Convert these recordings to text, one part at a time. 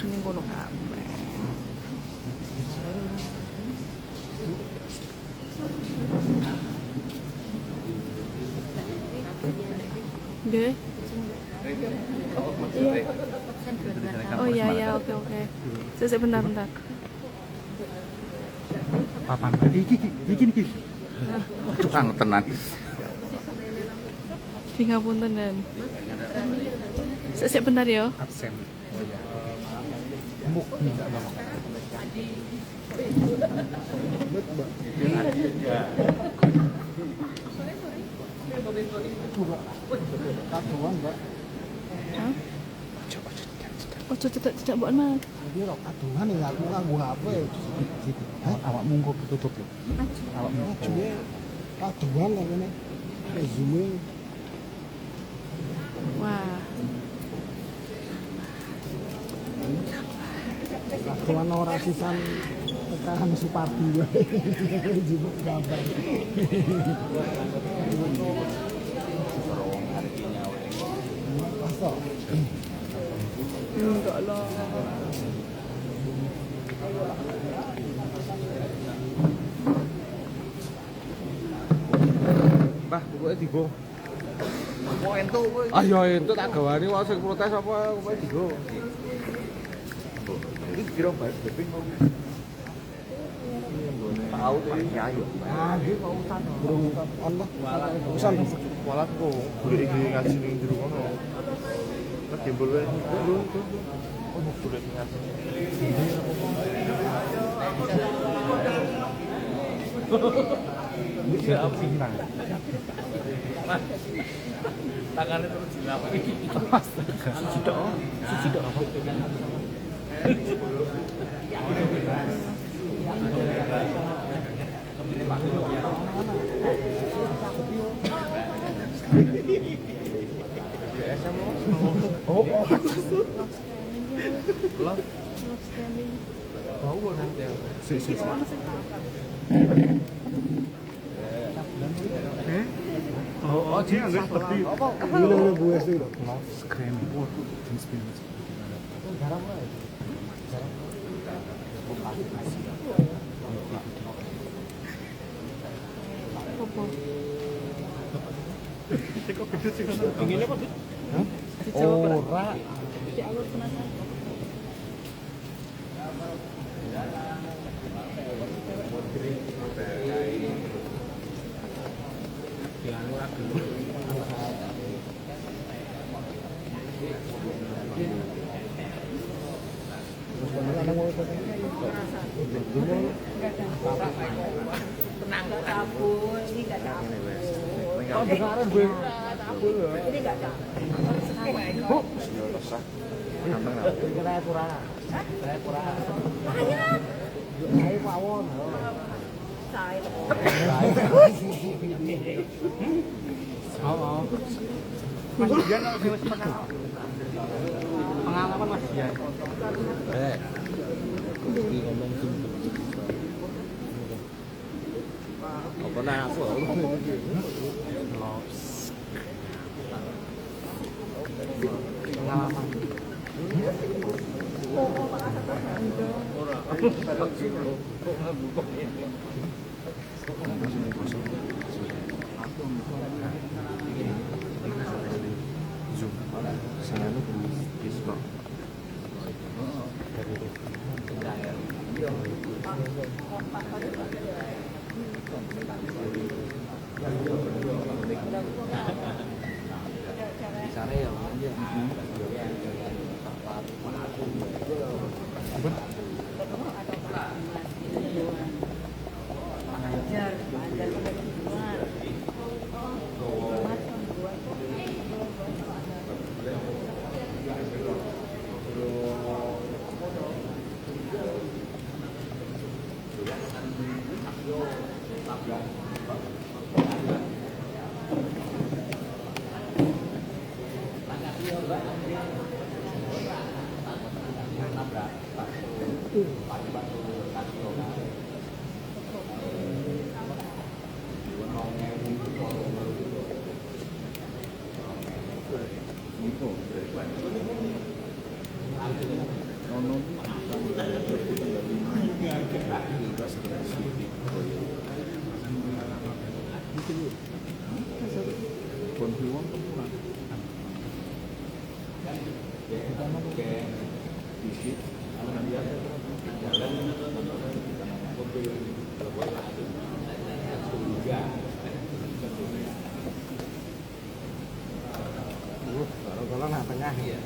Ning kono kabeh. Nggih. Oh iya ya, oke oke. Sebentar bentar. Papan iki. Tukang tenan. Di ngapunten dan. Bentar ya. Absen. Muk enggak apa-apa. Ojo tidak mbok Mas. Iki rok kadungan ya aku nganggo HP. Awakmu kok ditutup lho. Awakmu Cuma kadungan ya ngene. Zoom. Wah. Kadungan ora sisan tekan Supardi wae. Jebuk gambar. Pasok. Enggak lah. Mbah, pokoke digo. Apa entuk kowe? Ah ya entuk tak gawani wae sing protes apa kowe digo. Iki kira bae deping mau. Tahu ya ayo. Ah, iki kok usan. Burung Allah. Usan. Walatku, kudu iki ngaji ning jero kono. Nek timbul wae lho. Oh, kudu ngaji. Bisa pinang. Tangannya terus dilapuk. Astaga. Siji tok apa? Oh. Bau nanti. Si. Oh, dia enggak seperti apa? Ini buah sih lho. Screen board jenis film. Garam wae. Apa? Kok gede sih kan? Dinginnya kok? Hah? Ora. Di alur penasaran. Tenang, nggak cabul, ini nggak cabul. Oh, besaran gue. Ini nggak cabul. Bu. Kira kurang. Saya kurang. Banyak. Saya pawon. Saya. Oh. Mas Dian wis pernah pengalaman Mas Dian. Iki ngomong sing apa nah aku Pengalaman. Kalau nah tengah ya.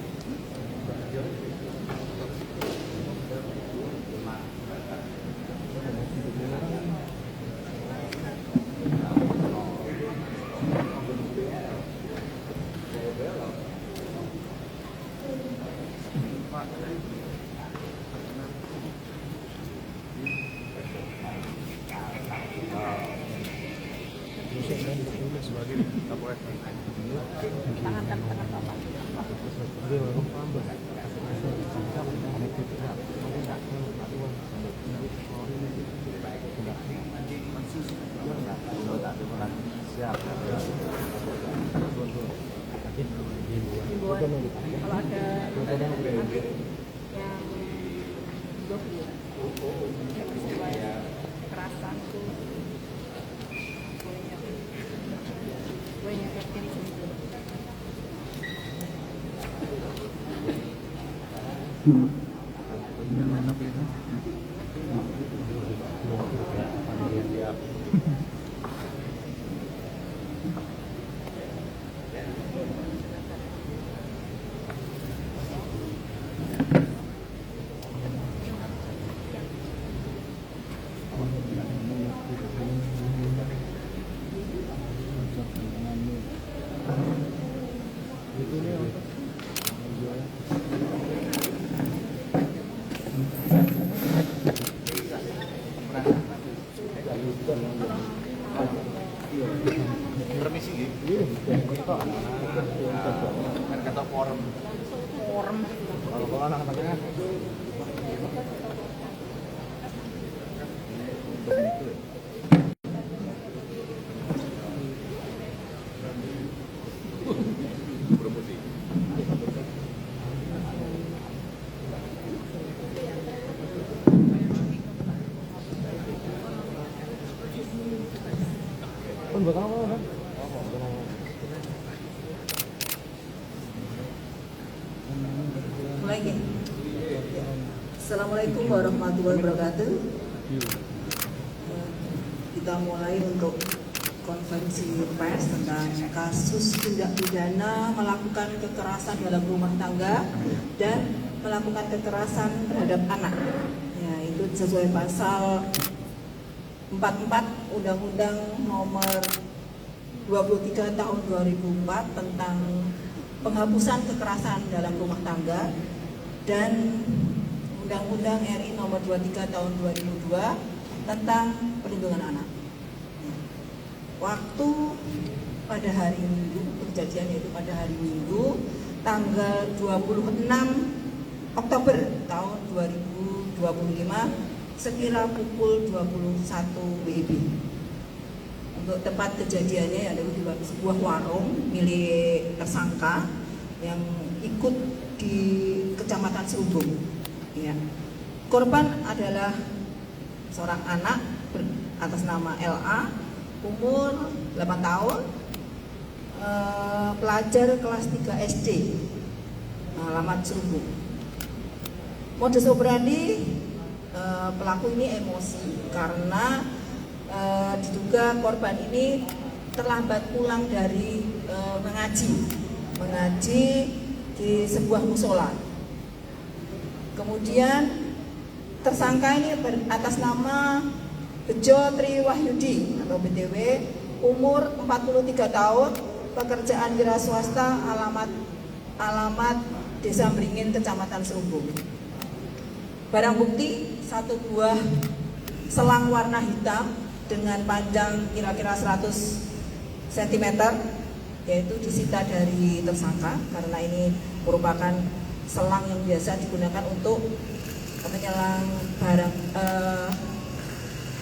Tangan Bapak. Himbauan kalau ada yang peristiwa kekerasan itu bolehnya kiri sini. Permisi gitu. Kan kata forum. Kalau anak tengah. Mulai ya. Assalamualaikum warahmatullahi wabarakatuh. Kita mulai untuk konferensi pers tentang kasus tindak pidana melakukan kekerasan dalam rumah tangga dan melakukan kekerasan terhadap anak. Ya, itu sesuai pasal 44 Undang-Undang Nomor 23 Tahun 2004 tentang penghapusan kekerasan dalam rumah tangga dan Undang-Undang RI Nomor 23 Tahun 2002 tentang perlindungan anak. Waktu pada hari Minggu, kejadian yaitu pada hari Minggu tanggal 26 Oktober tahun 2025 sekira pukul 21 WIB. Untuk tempat kejadiannya ada di sebuah warung milik tersangka yang ikut di Kecamatan Serubung. Ya. Korban adalah seorang anak atas nama LA, umur 8 tahun, pelajar kelas 3 SD, alamat Serubung. Modus operandi pelaku ini emosi karena diduga korban ini terlambat pulang dari mengaji di sebuah musola. Kemudian tersangka ini atas nama Bejo Tri Wahyudi atau BTW, umur 43 tahun, pekerjaan wira swasta, alamat Desa Beringin, Kecamatan Serubung. Barang bukti satu buah selang warna hitam dengan panjang kira-kira 100 cm, yaitu disita dari tersangka karena ini merupakan selang yang biasa digunakan untuk menyelang barang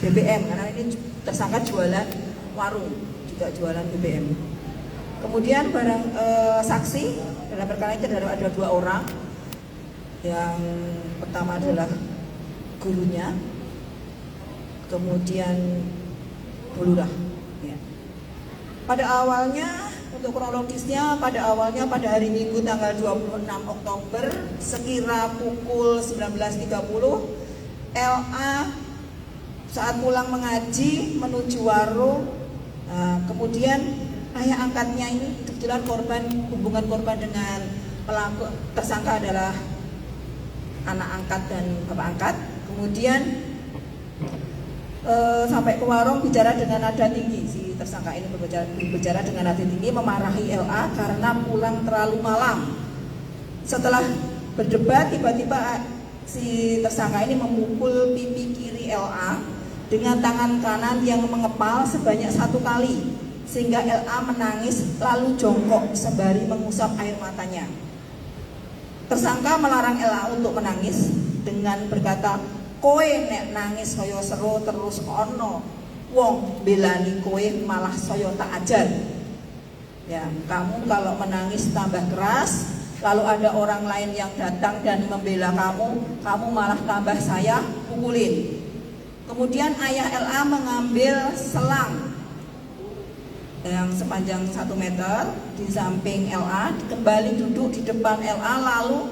BBM, karena ini tersangka jualan warung, juga jualan BBM. Kemudian barang saksi dalam perkara ini ada 2 orang. Yang pertama adalah gurunya, kemudian bulurah. Ya. Pada awalnya Untuk kronologisnya pada awalnya pada hari Minggu tanggal 26 Oktober sekira pukul 19.30 LA saat pulang mengaji menuju warung. Kemudian ayah angkatnya ini kebetulan hubungan korban dengan pelaku tersangka adalah anak angkat dan bapak angkat. Kemudian sampai ke warung bicara dengan nada tinggi. Si tersangka ini berbicara dengan nada tinggi memarahi LA karena pulang terlalu malam. Setelah berdebat tiba-tiba si tersangka ini memukul pipi kiri LA dengan tangan kanan yang mengepal sebanyak 1 kali sehingga LA menangis lalu jongkok sembari mengusap air matanya. Tersangka melarang LA untuk menangis dengan berkata, "Kowe nek nangis saya seru terus ono wong belani kowe malah saya tak ajar. Ya, kamu kalau menangis tambah keras, lalu ada orang lain yang datang dan membela kamu malah tambah saya pukulin." Kemudian ayah LA mengambil selang yang sepanjang 1 meter di samping LA, kembali duduk di depan LA, lalu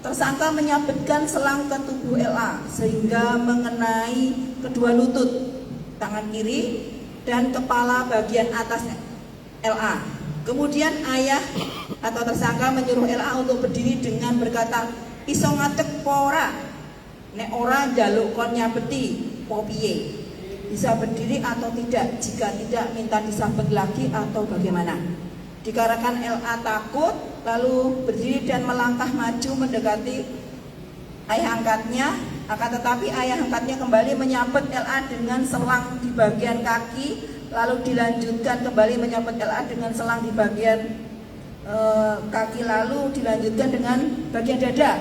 tersangka menyabetkan selang ke tubuh LA sehingga mengenai kedua lutut, tangan kiri dan kepala bagian atas LA. Kemudian ayah atau tersangka menyuruh LA untuk berdiri dengan berkata, "Iso ngadeg ora? Nek ora njaluk kon nyabeti po piye? Bisa berdiri atau tidak? Jika tidak minta disabet lagi atau bagaimana?" Dikarenakan LA takut, lalu berdiri dan melangkah maju mendekati ayah angkatnya. Akan tetapi ayah angkatnya kembali menyabet LA dengan selang di bagian kaki, lalu dilanjutkan kembali menyabet LA dengan selang di bagian kaki, lalu dilanjutkan dengan bagian dada.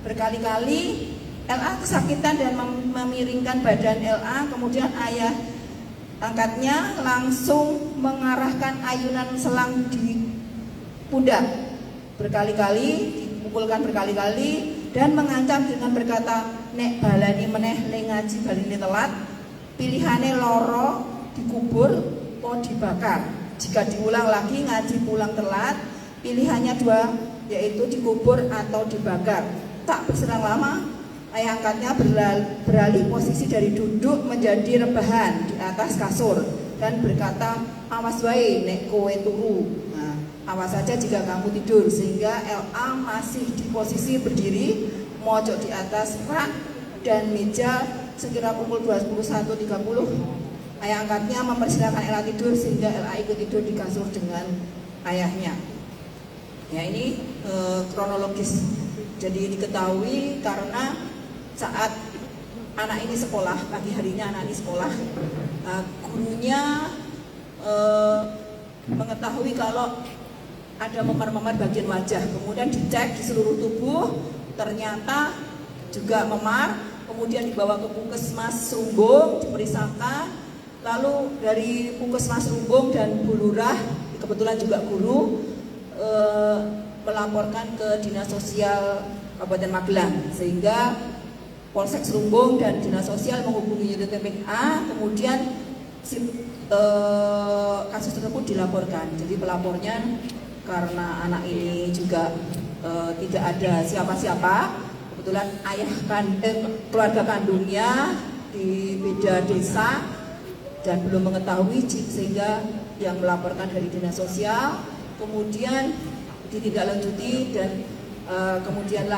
Berkali-kali LA kesakitan dan memiringkan badan LA. Kemudian ayah angkatnya langsung mengarahkan ayunan selang di pundak berkali-kali, dipukulkan berkali-kali dan mengancam dengan berkata, "Nek balani meneh ning ngaji balini telat, pilihane loro dikubur atau dibakar. Jika diulang lagi ngaji pulang telat, pilihannya 2, yaitu dikubur atau dibakar." Tak berselang lama, ayah angkatnya beralih posisi dari duduk menjadi rebahan di atas kasur dan berkata, "Awas wae nek kowe turu. Nah, awas saja jika kamu tidur." Sehingga LA masih di posisi berdiri, mojok di atas rak dan meja. Sekira pukul 21.30, ayah angkatnya mempersilahkan LA tidur sehingga LA ikut tidur di kasur dengan ayahnya. Ya, ini kronologis. Jadi diketahui karena saat anak ini sekolah, pagi harinya anak ini sekolah, gurunya mengetahui kalau ada memar-memar bagian wajah, kemudian dicek di seluruh tubuh, ternyata juga memar, kemudian dibawa ke Puskesmas Rumbung, diperiksakan, lalu dari Puskesmas Rumbung dan Bu Lurah, kebetulan juga guru, melaporkan ke Dinas Sosial Kabupaten Magelang, sehingga Polsek Serumbung dan Dinas Sosial menghubungi unit PPA, kemudian kasus tersebut dilaporkan. Jadi pelapornya karena anak ini juga tidak ada siapa-siapa, kebetulan keluarga kandungnya di beda desa dan belum mengetahui, sehingga yang melaporkan dari Dinas Sosial, kemudian ditindaklanjuti dan kemudian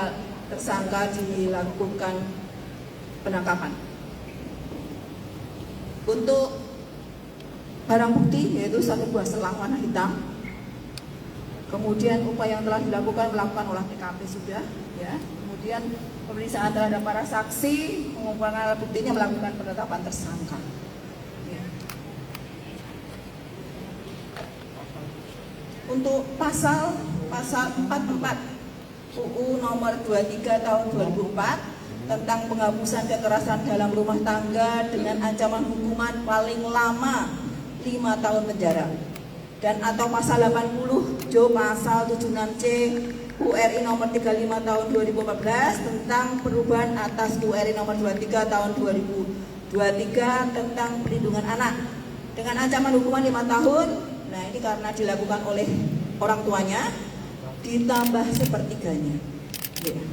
tersangka dilakukan penangkapan. Untuk barang bukti yaitu 1 buah selang warna hitam. Kemudian upaya yang telah dilakukan melakukan olah TKP sudah, ya. Kemudian pemeriksaan terhadap para saksi, mengumpulkan alat buktinya, melakukan penetapan tersangka. Ya. Untuk pasal 44 UU nomor 23 tahun 2004 tentang penghapusan kekerasan dalam rumah tangga dengan ancaman hukuman paling lama 5 tahun penjara, dan atau pasal 80 Jo pasal 76C URI nomor 35 tahun 2014 tentang perubahan atas URI nomor 23 tahun 2023 tentang perlindungan anak dengan ancaman hukuman 5 tahun. Nah ini karena dilakukan oleh orang tuanya ditambah sepertiganya. Ya.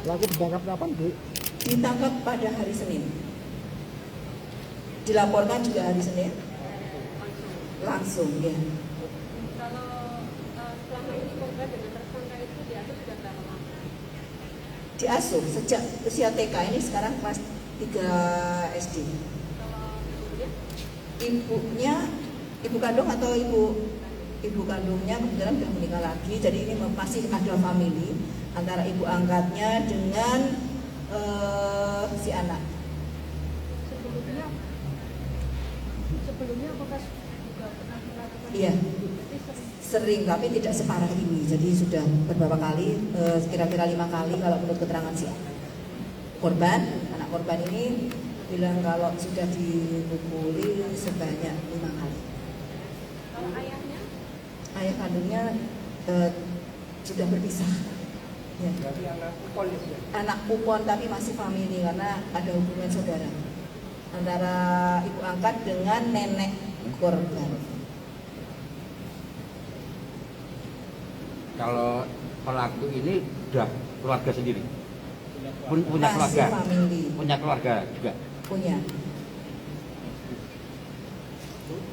Pelaku ditangkap kapan, Bu? Ditangkap pada hari Senin. Dilaporkan juga hari Senin. Langsung ya. Kalau selama ini korban dengan tersangka itu diasuh sudah berapa lama? Diasuh sejak usia TK, ini sekarang kelas 3 SD. Kalau ibunya? Ibunya, ibu kandung atau ibu kandungnya kebetulan sudah meninggal lagi, jadi ini masih ada famili antara ibu angkatnya dengan si anak. Sebelumnya apakah juga pernah melakukan? Iya, sering tapi tidak separah ini. Jadi sudah beberapa kali, kira-kira 5 kali kalau menurut keterangan si korban. Anak korban ini bilang kalau sudah dipukuli sebanyak 5 kali. Kalau ayahnya? Ayah kandungnya sudah berpisah. Ya. Anak kupon tapi masih famili karena ada hubungan saudara antara ibu angkat dengan nenek korban. Kalau pelaku ini sudah keluarga sendiri, punya Masih keluarga, famili. punya keluarga juga. Punya.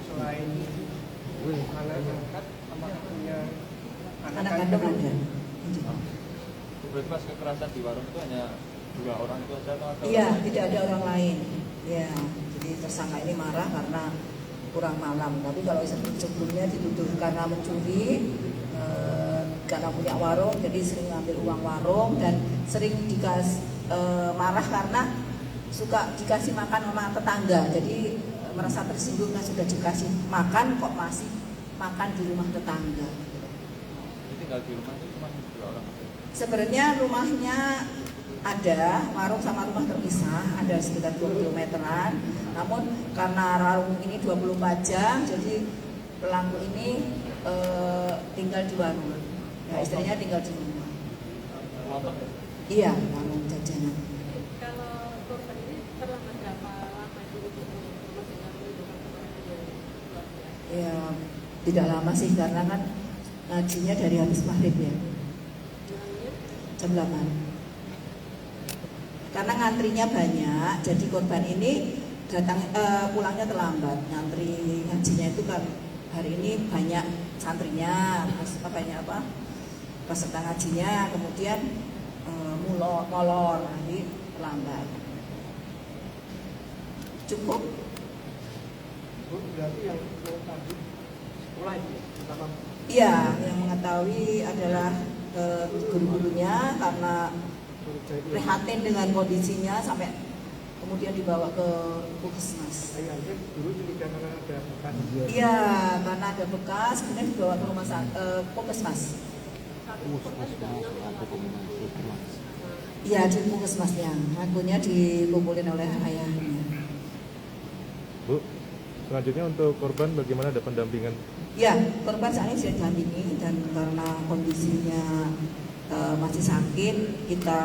Selain anak angkat, apakah punya Anak kandung ada. Berarti pas kekerasan di warung itu hanya 2 orang itu aja atau Iya, tidak ada orang lain. Ya, jadi tersangka ini marah karena kurang malam. Tapi kalau sebelumnya dituduh karena mencuri, karena punya warung, jadi sering ngambil uang warung dan sering marah karena suka dikasih makan sama tetangga. Jadi merasa tersinggung kan sudah dikasih makan kok masih makan di rumah tetangga. Jadi tinggal di rumah itu cuma 2 orang? Sebenarnya rumahnya ada, warung sama rumah terpisah, ada sekitar 2 kilometeran. Namun karena warung ini 24 jam, jadi pelaku ini tinggal di warung. Ya, istrinya tinggal di rumah. Iya, warung jajanan. Kalau korban ini terlambat berapa lama itu untuk memastikan kehidupan keluarga? Ya, tidak lama sih karena kan ngajinya dari habis maghrib ya. Jam 8. Karena ngantrinya banyak, jadi korban ini pulangnya terlambat. Ngantri ngajinya itu kan hari ini banyak santrinya, banyak peserta ngajinya, kemudian molor, jadi terlambat. Cukup. berarti yang tadi mulai pertama. Iya, yang mengetahui adalah guru-gurunya karena prihatin dengan kondisinya sampai kemudian dibawa ke puskesmas. Ayahnya dulu curiga karena ada bekas. Iya, karena ada bekas, kemudian dibawa ke rumah puskesmas. Iya, di puskesmasnya. Akunya dikumpulin oleh ayahnya. Bu, selanjutnya untuk korban bagaimana, ada pendampingan? Ya, korban saat ini sudah didampingi dan karena kondisinya masih sakit, kita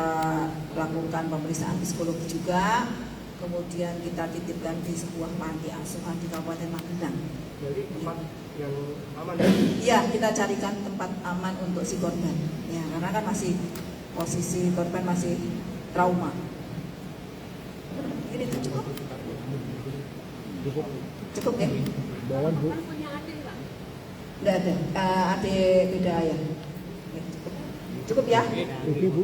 lakukan pemeriksaan psikologi juga. Kemudian kita titipkan di sebuah panti asuhan di Kabupaten Magelang. Jadi tempat yang aman. Iya, kita carikan tempat aman untuk si korban. Ya, karena kan masih posisi korban masih trauma. Ini tuh cukup. Cukup ya? Bawan, Bu. Punya adik nggak? Tidak ada. Adik beda ayah. Ya, cukup. Cukup ya? Oke, Bu.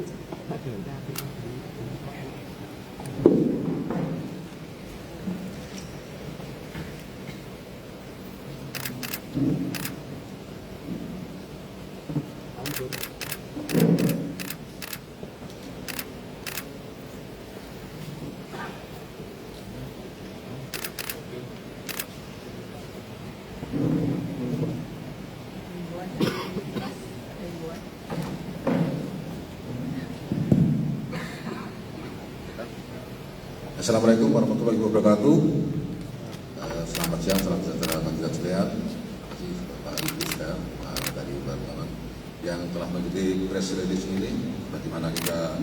Assalamualaikum warahmatullahi wabarakatuh. Selamat siang, salam sejahtera bagi kita sekalian. Terima kasih Bapak Ibu dari teman-teman yang telah mengikuti press release ini. Bagaimana kita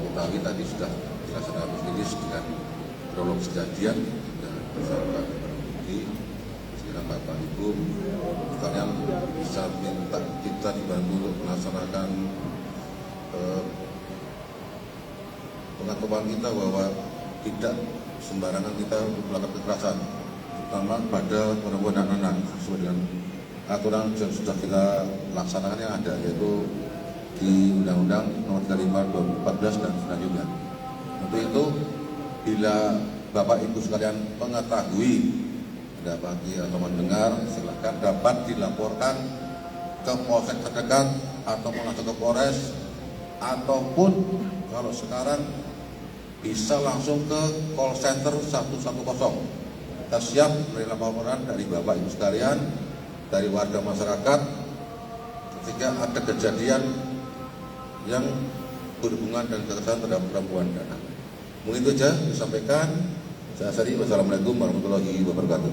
ketahui tadi sudah dilaksanakan press release dengan kronologis kejadian dan bersama Pak Budi. dengan Bapak Ibu sekalian bisa minta kita dibantu untuk melaksanakan pengetahuan kita bahwa tidak sembarangan kita melakukan kekerasan, terutama pada perempuan dan anak sesuai dengan aturan yang sudah kita laksanakan yang ada, yaitu di Undang-Undang Nomor 35 2014 dan selanjutnya. Untuk itu, bila Bapak Ibu sekalian mengetahui, dapati atau mendengar, silakan dapat dilaporkan ke polsek terdekat ataupun langsung ke Polres, ataupun kalau sekarang bisa langsung ke call center 110. Kita siap menerima laporan dari Bapak Ibu sekalian, dari warga masyarakat ketika ada kejadian yang berhubungan dengan kekerasan terhadap perempuan dan anak. Mungkin itu saja disampaikan. Saya akhiri. Wassalamualaikum warahmatullahi wabarakatuh.